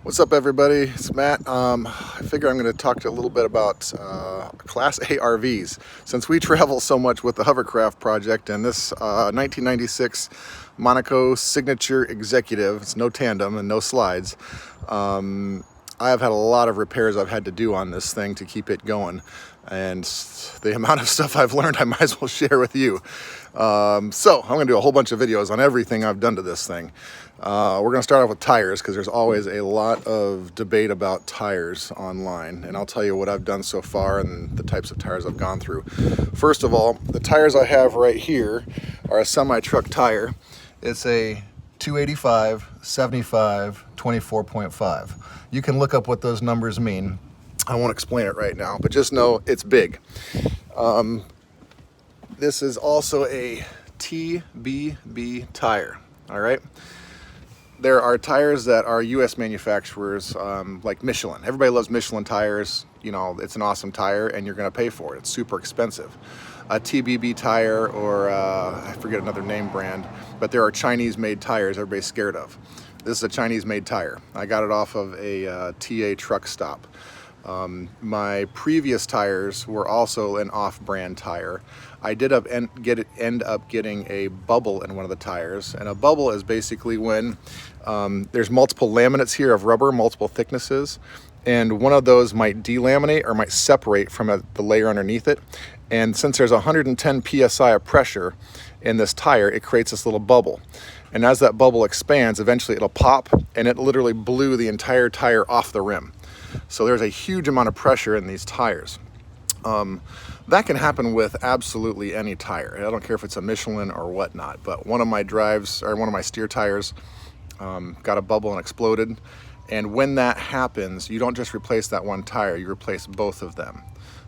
What's up, everybody? It's Matt. I figure I'm going to talk to you a little bit about Class A RVs. Since we travel so much with the Hovercraft project and this 1996 Monaco Signature Executive, it's no tandem and no slides, I have had a lot of repairs I've had to do on this thing to keep it going. And the amount of stuff I've learned, I might as well share with you. So I'm going to do a whole bunch of videos on everything I've done to this thing. We're going to start off with tires because there's always a lot of debate about tires online, and I'll tell you what I've done so far and the types of tires I've gone through. First of all, the tires I have right here are a semi-truck tire. It's a 285, 75, 24.5. You can look up what those numbers mean. I won't explain it right now, but just know it's big. This is also a TBB tire, all right? There are tires that are US manufacturers, like Michelin. Everybody loves Michelin tires. You know, it's an awesome tire and you're gonna pay for it. It's super expensive. A TBB tire, or I forget another name brand, but there are Chinese made tires everybody's scared of. This is a Chinese made tire. I got it off of a TA truck stop. My previous tires were also an off-brand tire. I did end up getting a bubble in one of the tires, and a bubble is basically when there's multiple laminates here of rubber, multiple thicknesses, and one of those might delaminate or might separate from the layer underneath it. And since there's 110 psi of pressure in this tire, it creates this little bubble. And as that bubble expands, eventually it'll pop, and it literally blew the entire tire off the rim. So there's a huge amount of pressure in these tires. That can happen with absolutely any tire. I don't care if it's a Michelin or whatnot, but one of my steer tires got a bubble and exploded. And when that happens, you don't just replace that one tire, you replace both of them.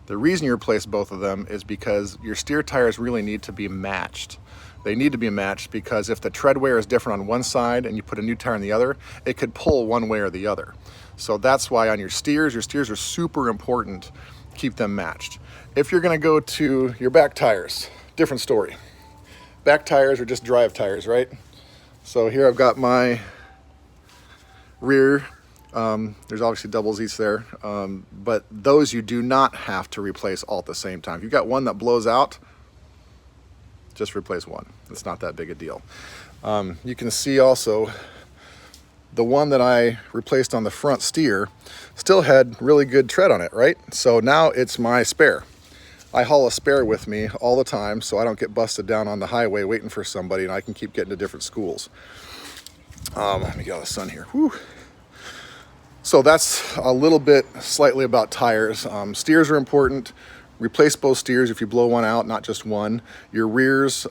The reason you replace both of them is because your steer tires really need to be matched. They need to be matched because if the tread wear is different on one side and you put a new tire on the other, it could pull one way or the other. So that's why on your steers are super important. Keep them matched. If you're gonna go to your back tires, different story. Back tires are just drive tires, right? So here I've got my rear. There's obviously doubles each there, but those you do not have to replace all at the same time. If you've got one that blows out, just replace one. It's not that big a deal. You can see also the one that I replaced on the front steer still had really good tread on it, right? So now it's my spare. I haul a spare with me all the time so I don't get busted down on the highway waiting for somebody and I can keep getting to different schools. Let me get out of the sun here. Whew. So that's a little bit slightly about tires. Steers are important. Replace both steers if you blow one out, not just one. Your rears,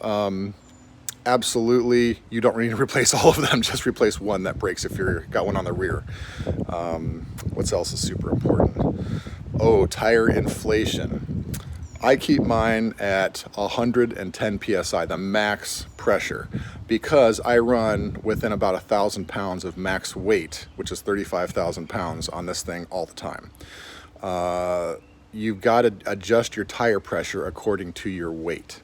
absolutely, you don't need to replace all of them, just replace one that breaks if you've got one on the rear. What else is super important? Oh, tire inflation. I keep mine at 110 psi, the max pressure, because I run within about 1,000 pounds of max weight, which is 35,000 pounds on this thing all the time. You've got to adjust your tire pressure according to your weight.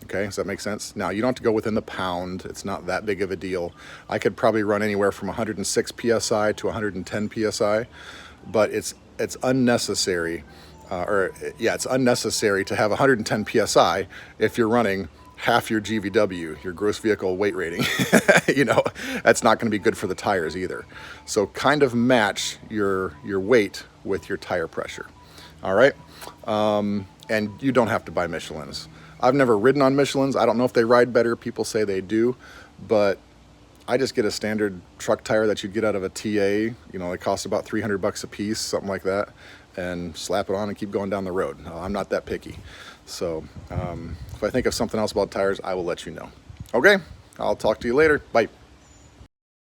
Okay, does that make sense? Now, you don't have to go within the pound. It's not that big of a deal. I could probably run anywhere from 106 psi to 110 psi, but it's unnecessary. It's unnecessary to have 110 psi if you're running half your GVW, your gross vehicle weight rating. You know, that's not going to be good for the tires either. So kind of match your weight with your tire pressure. All right, and you don't have to buy Michelins. I've never ridden on Michelins. I don't know if they ride better. People say they do, but I just get a standard truck tire that you'd get out of a TA. You know, it costs about 300 bucks a piece, something like that, and slap it on and keep going down the road. I'm not that picky. So if I think of something else about tires, I will let you know. Okay, I'll talk to you later. Bye.